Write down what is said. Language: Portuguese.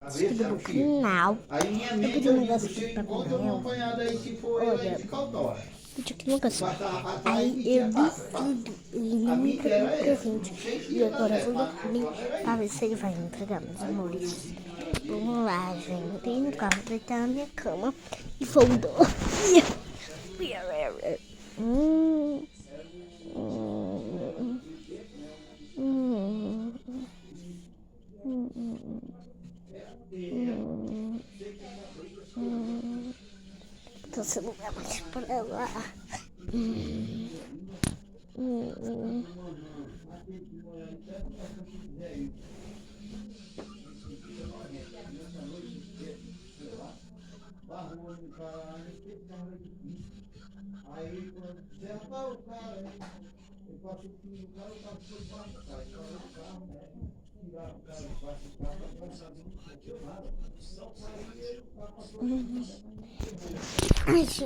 inscreva no canal. Eu pedi um negócio aqui pra Papai. Olha, pedi aqui um negócio. Aí eu vi tudo. Ele não me entregou um presente. E agora eu vou dormir pra ver se ele vai me entregar, meus amores. Vamos lá, gente. Eu vou deitar na minha cama e vou dormir. Então você não vai mais pra lá. Ai, gente.